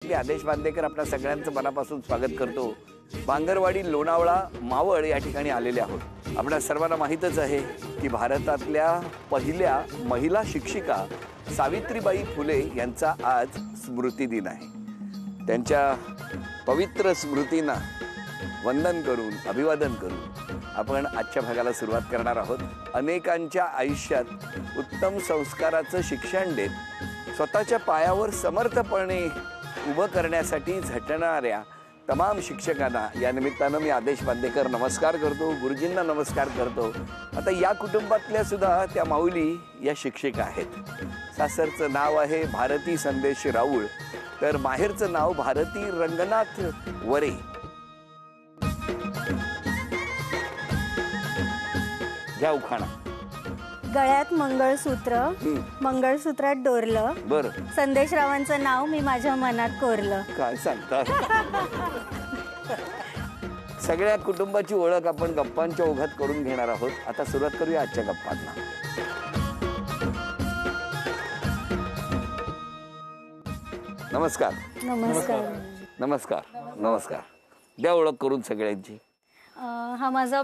मी आदेश बांदेकर आपल्या सगळ्यांचं मनापासून स्वागत करतो। बांगरवाडी लोणावळा मावळ या ठिकाणी आलेले आहोत। आपल्या सर्वांना माहीतच आहे की भारतातल्या पहिल्या महिला शिक्षिका सावित्रीबाई फुले यांचा आज स्मृती दिन आहे। त्यांच्या पवित्र स्मृतींना वंदन करून अभिवादन करून आपण आजच्या भागाला सुरुवात करणार आहोत। अनेकांच्या आयुष्यात उत्तम संस्काराचं शिक्षण देत स्वतःच्या पायावर समर्थपणे उभं करण्यासाठी झटणाऱ्या तमाम शिक्षकांना या निमित्तानं मी आदेश बांदेकर नमस्कार करतो, गुरुजींना नमस्कार करतो। आता या कुटुंबातल्या सुद्धा त्या माऊली या शिक्षिका आहेत। सासरचं नाव आहे भारती संदेश राऊळ, तर माहेरचं नाव भारती रंगनाथ वरे। घ्या उखाणा। गळ्यात मंगळसूत्र, मंगळसूत्रात डोरलं, बरं संदेशरावांचं नाव मी माझ्या मनात कोरलं। काय सांगता? सगळ्या कुटुंबाची ओळख आपण गप्पांच्या ओघात करून घेणार आहोत। आता सुरुवात करूया आजच्या गप्पांना। नमस्कार नमस्कार नमस्कार नमस्कार। द्या ओळख करून सगळ्यांची। हा माझा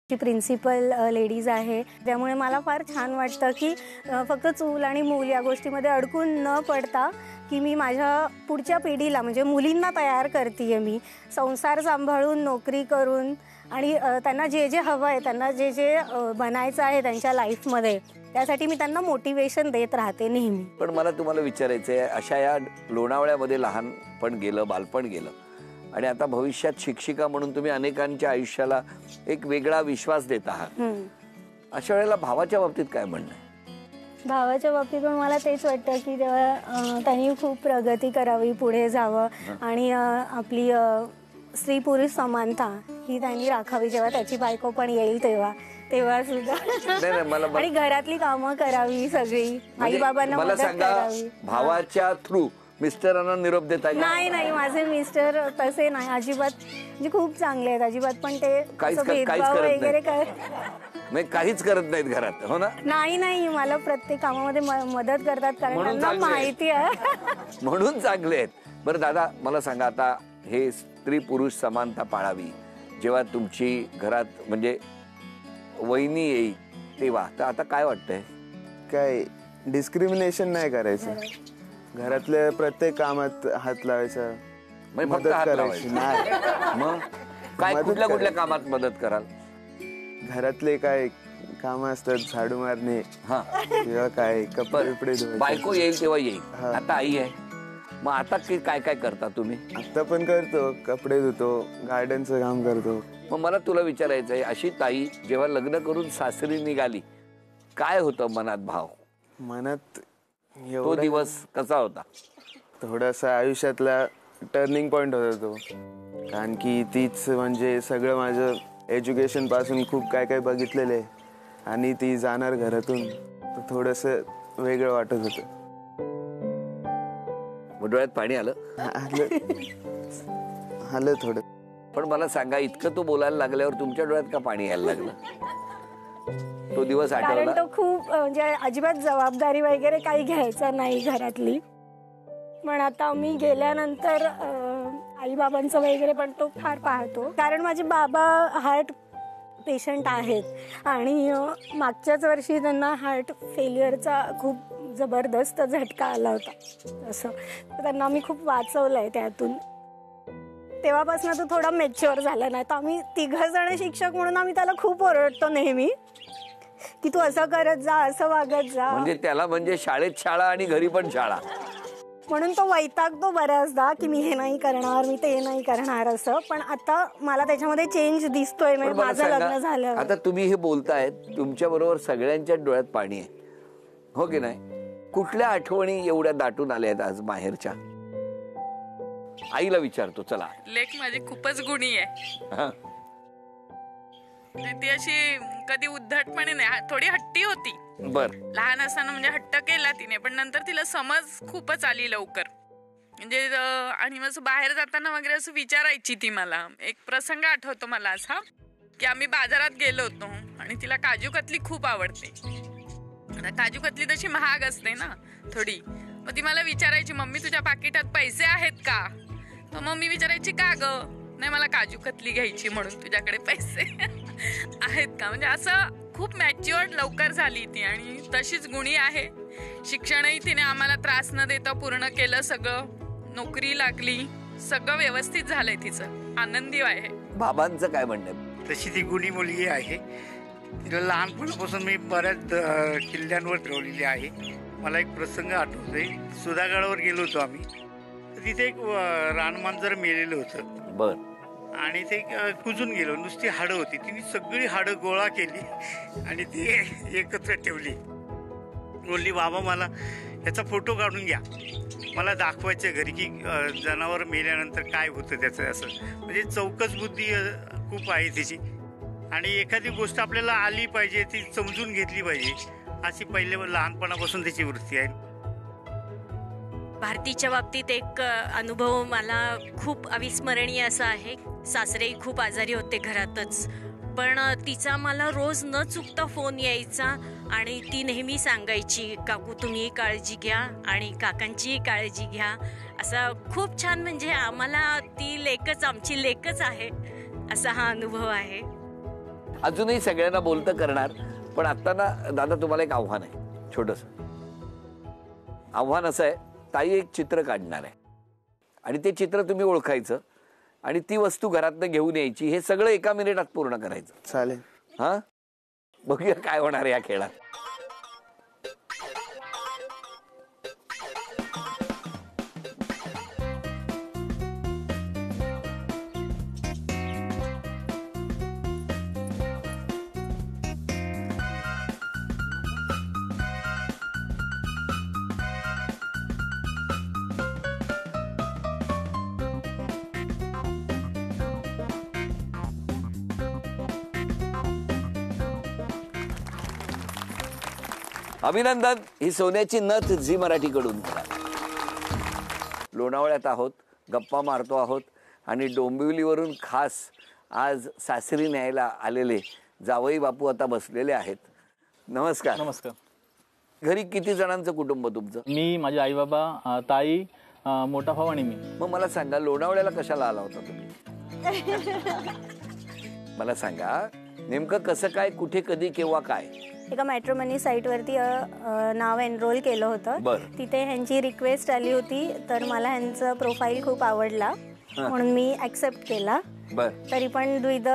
प्रिन्सिपल लेडीज आहे, त्यामुळे मला फार छान वाटतं की फक्त चूल आणि मूल या गोष्टीमध्ये अडकून न पडता की मी माझ्या पुढच्या पिढीला म्हणजे मुलींना तयार करते। मी संसार सांभाळून नोकरी करून आणि त्यांना जे जे हवं आहे, त्यांना जे जे बनायचं आहे त्यांच्या लाईफमध्ये, त्यासाठी मी त्यांना मोटिवेशन देत राहते नेहमी। पण मला तुम्हाला विचारायचं आहे, अशा या लोणावळ्यामध्ये लहानपण गेलं, बालपण गेलं आणि आता भविष्यात शिक्षिका म्हणून तुम्ही अनेकांच्या आयुष्याला एक वेगळा विश्वास देत आहात। अशा वेळेला भावाच्या बाबतीत काय म्हणणं आहे? भावाच्या बाबतीत पण मला तेच वाटतं की तेव्हा त्यांनी खूप प्रगती करावी, पुढे जावं आणि आपली स्त्री पुरुष समानता ही त्यांनी राखावी। जेव्हा त्याची बायको पण येईल तेव्हा सुद्धा आणि घरातली कामं करावी सगळी, आई बाबांना मदत करावी। भावाच्या थ्रू मिस्टरांना निरोप देता? नाही नाही, माझे मिस्टर तसे नाही अजिबात, म्हणजे खूप चांगले आहेत, अजिबात पण ते भेदभाव वगैरे नाही, काहीच करत नाहीत घरात, हो ना? नाही नाही, मला प्रत्येक कामामध्ये मदत करतात कारण त्यांना माहिती आहे म्हणून चांगले आहेत। बरं दादा, मला सांगा, आता हे स्त्री पुरुष समानता पाळावी जेव्हा तुमची घरात म्हणजे वहिनी येईल तेव्हा, तर आता काय वाटतंय? काय डिस्क्रिमिनेशन नाही करायचं, घरातल्या प्रत्येक कामात हात लावायचा, म्हणजे फक्त मदत हात करायची लावायची. नाही. मग काय मदत कुठल्या कुठल्या करायची. कामात मदत कराल? घरातले काय कामं असतात, झाडू मारणे हा, किंवा काय कपडे बिपडे धुवायचे. बायको येईल तेव्हा येईल. हा. आता आई आहे, मग आता काय काय करता तुम्ही? आता पण करतो, कपडे धुतो, गार्डनचं काम करतो. मग मला तुला विचारायचं आहे, अशी ताई जेव्हा लग्न करून सासरी निघाली, काय होतं मनात भाव? मनात तो एवढा दिवस कसा होता? थोडासा आयुष्यातला टर्निंग पॉइंट होता तो, कारण की तीच म्हणजे सगळं माझं एज्युकेशन पासून खूप काय काय बघितलेलं आहे आणि ती जाणार घरातून, तर थोडंसं वेगळं वाटत होतं. मग डोळ्यात पाणी आलं? आलं थोडं. पण मला सांगा, इतकं तू बोलायला लागल्यावर तुमच्या डोळ्यात का पाणी यायला लागलं? तो दिवस कारण आठवला? तो खूप म्हणजे अजिबात जबाबदारी वगैरे काही घ्यायचा नाही घरातली. पण आता मी गेल्यानंतर आई बाबांचं वगैरे पण तो फार पाहतो, कारण माझे बाबा हार्ट पेशंट आहेत आणि मागच्याच वर्षी त्यांना हार्ट फेल्युअरचा खूप जबरदस्त झटका आला होता. असं तर त्यांना मी खूप वाचवलं आहे त्यातून. तेव्हापासून तो थोडा मॅच्युअर झाला. नाही तर आम्ही 3 जण शिक्षक म्हणून आम्ही त्याला खूप ओरडतो नेहमी की तू असं करत जा, असं वागत जा. म्हणजे त्याला म्हणजे शाळेत शाळा आणि घरी पण शाळा, म्हणून तो वैतागतो बऱ्याचदा की मी हे नाही करणार, मी ते नाही करणार असं. पण आता मला त्याच्यामध्ये चेंज दिसतोय. पण मला माझं लग्न सांगा, झालं. आता तुम्ही हे बोलताय, तुमच्या बरोबर सगळ्यांच्या डोळ्यात पाणी आहे, हो की नाही? कुठल्या आठवणी एवढ्या दाटून आल्या आहेत आज माहेरच्या? आईला विचारतो, चला. लेक माझी खूपच गुणी आहे. हा. ती अशी कधी उद्धटपणे नाही, थोडी हट्टी होती. बर. लहान असताना म्हणजे हट्ट केला तिने, पण नंतर तिला समज खूपच आली लवकर. म्हणजे आणि मग बाहेर जाताना वगैरे असं विचारायची ती मला. एक प्रसंग आठवतो मला असा की आम्ही बाजारात गेलो होतो आणि तिला काजू कतली खूप आवडते. काजू कतली तशी महाग असते ना थोडी. मग ती मला विचारायची, मम्मी तुझ्या पाकिटात पैसे आहेत का? तर मम्मी विचारायची, का ग? नाही, मला काजू कतली घ्यायची म्हणून तुझ्याकडे पैसे आहेत का? म्हणजे असं खूप मॅच्युअर्ड लवकर झाली ती आणि तशीच गुणी आहे. शिक्षणही तिने आम्हाला त्रास न देता पूर्ण केलं सगळं. नोकरी लागली, सगळं व्यवस्थित झालंय तिचं, आनंदी आहे. बाबांचं काय म्हणणं? तशी ती गुणी मुलगी आहे. तिला लहानपणापासून मी बऱ्याच किल्ल्यांवर ठेवलेली आहे. मला एक प्रसंग आठवतोय. सुधागडावर गेलो होतो आम्ही, तर तिथे एक रानमांजर मेलेलं होतं. बर. आणि ते कुजून गेलो, नुसती हाडं होती. तिने सगळी हाडं गोळा केली आणि ती एकत्र ठेवली. बोलली, बाबा मला याचा फोटो काढून घ्या, मला दाखवायचं घरी की जनावर मेल्यानंतर काय होतं त्याचं. असं म्हणजे चौकस बुद्धी खूप आहे तिची. आणि एखादी गोष्ट आपल्याला आली पाहिजे, ती समजून घेतली पाहिजे, अशी पहिले लहानपणापासून त्याची वृत्ती आहे. भारतीच्या बाबतीत एक अनुभव मला खूप अविस्मरणीय असा आहे. सासरे खूप आजारी होते घरातच, पण तिचा मला रोज न चुकता फोन यायचा आणि ती नेहमी सांगायची, काकू तुम्ही काळजी घ्या आणि काकांचीही काळजी घ्या. असा खूप छान, म्हणजे आम्हाला ती लेकच, आमची लेकच आहे, असा हा अनुभव आहे. अजूनही सगळ्यांना बोलतं करणार, पण आता ना दादा तुम्हाला एक आव्हान आहे, छोटस आव्हान. असं आहे, ताई एक चित्र काढणार आहे आणि ते चित्र तुम्ही ओळखायचं आणि ती वस्तू घरातनं घेऊन यायची. हे सगळं 1 मिनिटात पूर्ण करायचं. चालेल. हा, बघूया काय होणार या खेळात. अभिनंदन, ही सोन्याची नथ झी मराठीकडून. लोणावळ्यात आहोत, गप्पा मारतो आहोत आणि डोंबिवलीवरून खास आज सासरी न्यायला आलेले जावई बापू आता बसलेले आहेत. नमस्कार. नमस्कार. घरी किती जणांचं कुटुंब तुमचं? मी, माझे आई बाबा, ताई, मोठा भाऊ आणि मी. मग मला सांगा लोणावळ्याला कशाला आला होता तुम्ही? मला सांगा नेमकं कसं काय, कुठे, कधी, केव्हा, काय? एका मॅट्रिमनी साईटवरती नाव एनरोल केलं होतं. बरं. तिथे ह्यांची रिक्वेस्ट आली होती, तर मला ह्यांचं प्रोफाईल खूप आवडला म्हणून मी ॲक्सेप्ट केला. बर, तरी पण द्विध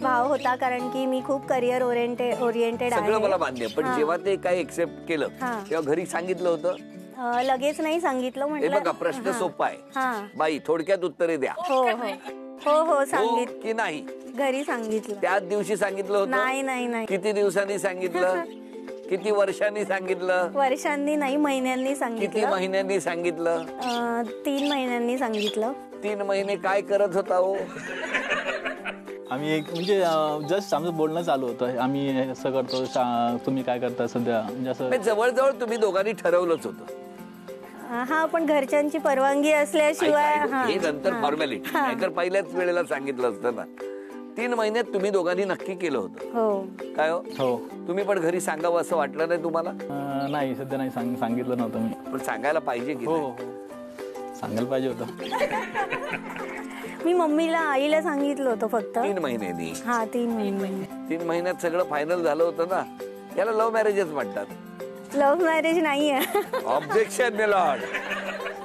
भाव होता, कारण की मी खूप करिअर ओरिएंटेड सगळं मला आहे. मान्य, पण जेव्हा ते काय एक्सेप्ट केलं हा. तेव्हा घरी सांगितलं होतं? लगेच नाही सांगितलं, हे बघा म्हटलं. प्रश्न सोपा हा. आहे बाई, थोडक्यात उत्तरे द्या. हो हो हो हो हो सांगित की नाही? घरी सांगितलं. त्याच दिवशी सांगितलं होतं? नाही नाही नाही, किती दिवसांनी सांगितलं? किती वर्षांनी सांगितलं? वर्षांनी नाही, महिन्यांनी किती सांगितलं. महिन्यांनी सांगितलं? 3 महिन्यांनी सांगितलं. 3 महिने काय करत होता हो? आम्ही एक म्हणजे जस्ट आमचं बोलणं चालू होतं, आम्ही असं करतो, तुम्ही काय करता सध्या, म्हणजे असं. म्हणजे जवळजवळ तुम्ही दोघांनी ठरवलंच होतं. हा, पण घरच्यांची परवानगी असल्याशिवाय. हा. हे नंतर फॉर्मॅलिटी, नाहीतर पहिल्याच वेळेला सांगितलं असतं ना. 3 महिन्यात तुम्ही दोघांनी नक्की केलं होतं. हो. काय हो? हो. तुम्ही पण घरी सांगावं असं वाटलं नाही तुम्हाला? नाही, सध्या नाही, सांगितलं नव्हतं मी. पण सांगायला पाहिजे की हो नाही? हो, सांगायला पाहिजे होतं. मी मम्मीला, आईला सांगितलं होतं फक्त. 3 महिन्यांनी. हा, 3 महिने. 3 महिन्यात सगळं फायनल झालं होतं ना. याला लव्ह मॅरेजच म्हणतात. लव्ह मॅरेज नाहीये. ऑब्जेक्शन मिलॉर्ड,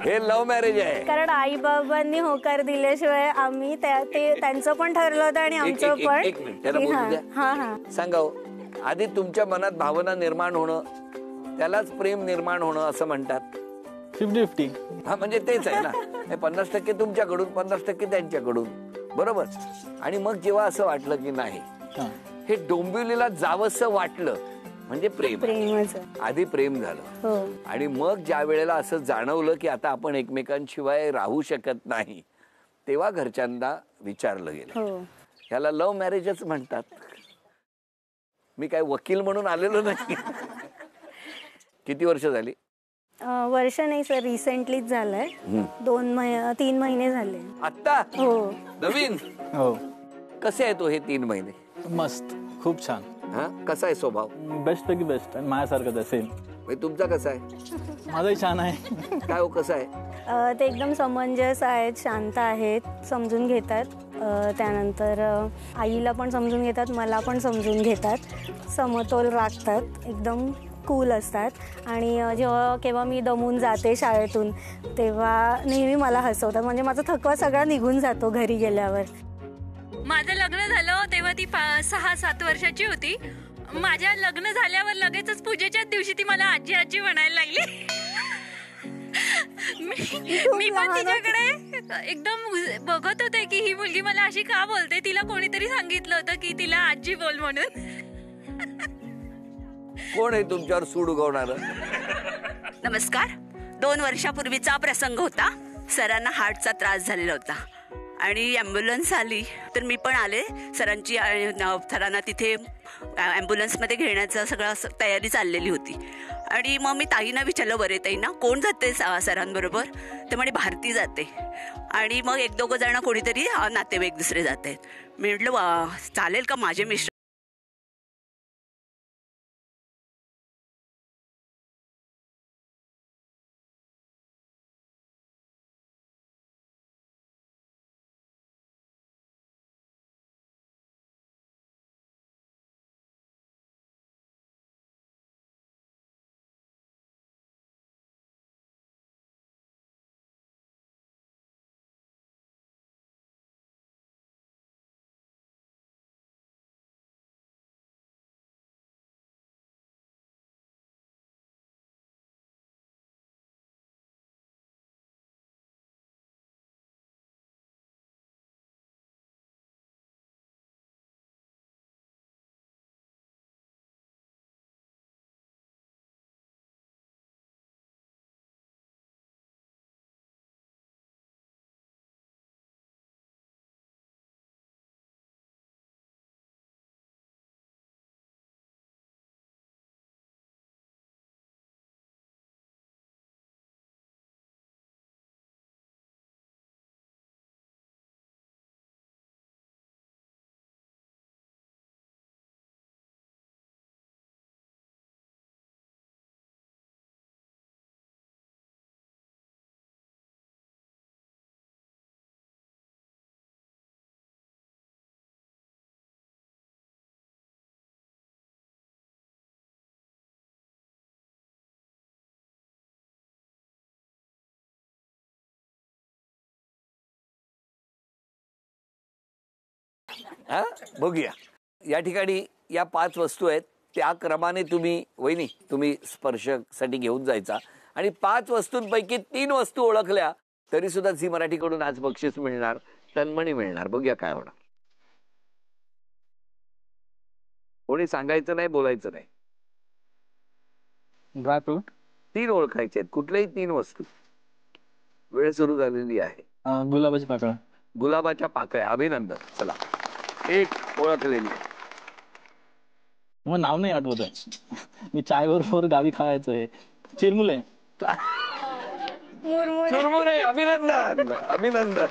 हे लव्ह मॅरेज आहे. कारण आई बाबांनी होकार दिल्याशिवाय आम्ही त्यांचं पण ठरलं होतं आणि आमचं पण. एक मिनिट, त्याला बोलू द्या. हा हा. सांगा हो, आधी तुमच्या मनात भावना निर्माण होणं, त्यालाच प्रेम निर्माण होणं असं म्हणतात. 50-50. हा, म्हणजे तेच आहे ना. 50% तुमच्याकडून, 50% त्यांच्याकडून, बरोबर. आणि मग जेव्हा असं वाटलं की नाही, हां. हे डोंबिवलीला जावंसं वाटलं, म्हणजे प्रेम. प्रेमच. आधी प्रेम झालं, हो. आणि मग ज्या वेळेला असं जाणवलं की आता आपण एकमेकांशिवाय राहू शकत नाही, तेव्हा घरच्यांना विचारलं गेलं. हो. याला लव्ह मॅरेजच म्हणतात. मी काय वकील म्हणून आलेलो नाही. किती वर्ष झाली? वर्ष नाही सर, रिसेंटलीच झालंय. 3 महिने झाले. आत्ता? हो. नवीन? हो. कसे आहे तो हे 3 महिने? मस्त, खूप छान. हा, कसा आहे स्वभाव? बेस्ट पैकी बेस्ट, आणि माझ्यासारखंच आहे, सेम. म्हणजे तुमचा कसा आहे? माझाही छान आहे. काय हो, कसं आहे? ते एकदम समंजस आहेत, शांत आहेत, समजून घेतात. त्यानंतर आईला पण समजून घेतात, मला पण समजून घेतात, समतोल राखतात, एकदम कूल असतात. आणि जेव्हा केव्हा मी दमून जाते शाळेतून, तेव्हा नेहमी मला हसवतात. म्हणजे माझा थकवा सगळा निघून जातो घरी गेल्यावर. माझं लग्न झालं तेव्हा ती 6-7 वर्षाची होती. माझ्या लग्न झाल्यावर लगेचच पूजेच्याच दिवशी ती मला आजी आजी म्हणायला लागली. मी पण तिच्याकडे एकदम बघत होते की ही मुलगी मला अशी का बोलते. तिला कोणीतरी सांगितलं होतं की तिला आजी बोल म्हणून. कोण आहे तुमच्यावर सूड उगवणार? नमस्कार. 2 वर्षापूर्वीचा प्रसंग होता. सरांना हार्टचा त्रास झालेला होता आणि ॲम्ब्युलन्स आली तर मी पण आले. सरांना तिथे ॲम्ब्युलन्समध्ये घेण्याचं सगळं तयारी चाललेली होती. आणि मग मी ताईंना विचारलं, बरे ताईंना कोण जाते सरांबरोबर? ते म्हणे भारती जाते. आणि मग 1-2 जण कोणीतरी नातेवाईक दुसरे जात आहेत. मी म्हटलं चालेल का, माझे मिस्टर हा बघूया. या ठिकाणी या 5 वस्तू आहेत, त्या क्रमाने तुम्ही वहिनी तुम्ही स्पर्शसाठी घेऊन जायचा आणि 5 वस्तूंपैकी 3 वस्तू ओळखल्या तरी सुद्धा झी मराठीकडून आज बक्षीस मिळणार, तन्मणी मिळणार. बघूया काय होणार. कोणी सांगायचं नाही, बोलायचं नाही. ड्रायफ्रूट, 3 ओळखायचे आहेत, कुठल्याही 3 वस्तू. वेळ सुरू झालेली आहे. गुलाबाची पाकळ्या. गुलाबाच्या पाकळ्या. अभिनंदन. चला 1 ओळखलेली. मग नाव नाही आठवत आहे. मी चाय बरोबर गावी खायचंय. चिरमुले. चुरमुरे. अभिनंदन अभिनंदन.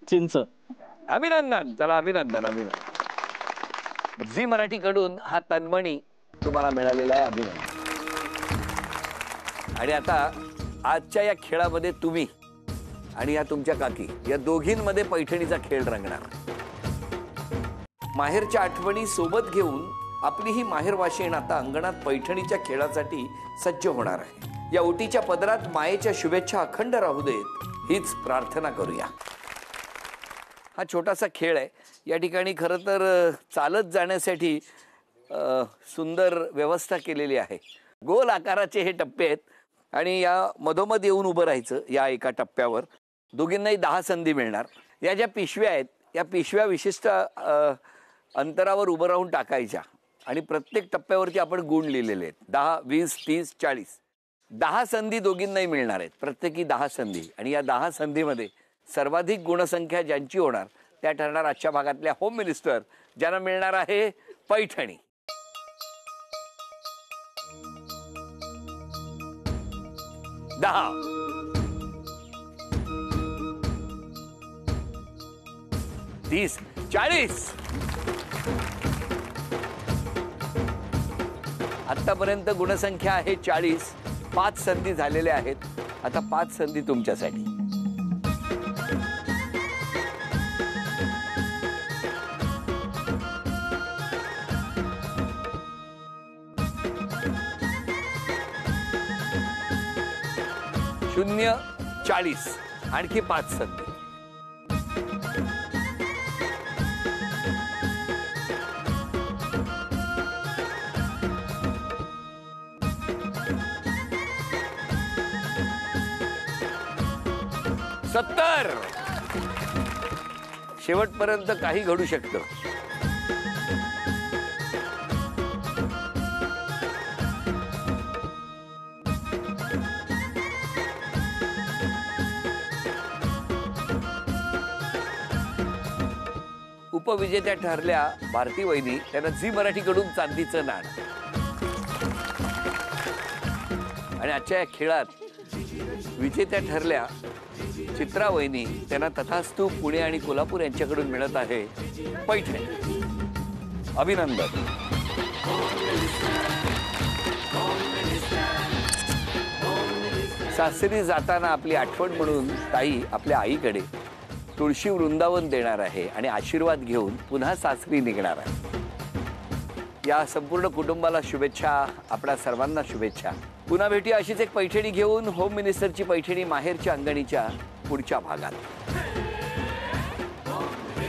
चिंच. अभिनंदन. चला अभिनंदन अभिनंदन. झी मराठीकडून हा तन्मणी तुम्हाला मिळालेला आहे. अभिनंदन. आणि आता आजच्या या खेळामध्ये तुम्ही आणि या तुमच्या काकी या दोघींमध्ये पैठणीचा खेळ रंगणार. माहेरच्या आठवणी सोबत घेऊन आपली ही माहेरवाशीण आता अंगणात पैठणीच्या खेळासाठी सज्ज होणार आहे. या ओटीच्या पदरात मायेच्या शुभेच्छा अखंड राहू देत हीच प्रार्थना करूया. हा छोटासा खेळ आहे. या ठिकाणी खरं तर चालत जाण्यासाठी सुंदर व्यवस्था केलेली आहे. गोल आकाराचे हे टप्पे आहेत आणि या मधोमध येऊन उभं राहायचं. या एका टप्प्यावर दोघींनाही 10 संधी मिळणार. या ज्या पिशव्या आहेत या पिशव्या विशिष्ट अंतरावर उभं राहून टाकायच्या आणि प्रत्येक टप्प्यावरती आपण गुण लिहिलेले आहेत. 10, 20, 30, 40. 10 संधी दोघींनाही मिळणार आहेत, प्रत्येकी 10 संधी. आणि या 10 संधीमध्ये सर्वाधिक गुणसंख्या ज्यांची होणार त्या ठरणार आजच्या भागातल्या होम मिनिस्टर, ज्यांना मिळणार आहे पैठणी. दहा 30, 40. आतापर्यंत गुणसंख्या आहे 40. 5 संधी झालेल्या आहेत. आता 5 संधी तुमच्यासाठी. शून्य 40. आणखी 5 संधी. सत्तर. शेवटपर्यंत काही घडू शकतं. उपविजेत्या ठरल्या भारती वहिनी, त्यांना झी मराठीकडून चांदीचं नाण. आणि आजच्या या खेळात विजेत्या ठरल्या चित्रा वहिनी, त्यांना तथास्तु पुणे आणि कोल्हापूर यांच्याकडून मिळत आहे पैठणी. अभिनंदन. सासरी जाताना आपली आठवण म्हणून ताई आपल्या आईकडे तुळशी वृंदावन देणार आहे आणि आशीर्वाद घेऊन पुन्हा सासरी निघणार आहे. या संपूर्ण कुटुंबाला शुभेच्छा, आपल्या सर्वांना शुभेच्छा. पुन्हा भेटूया अशीच एक पैठणी घेऊन होम मिनिस्टरची पैठणी माहेरच्या अंगणीच्या पुढच्या भागात.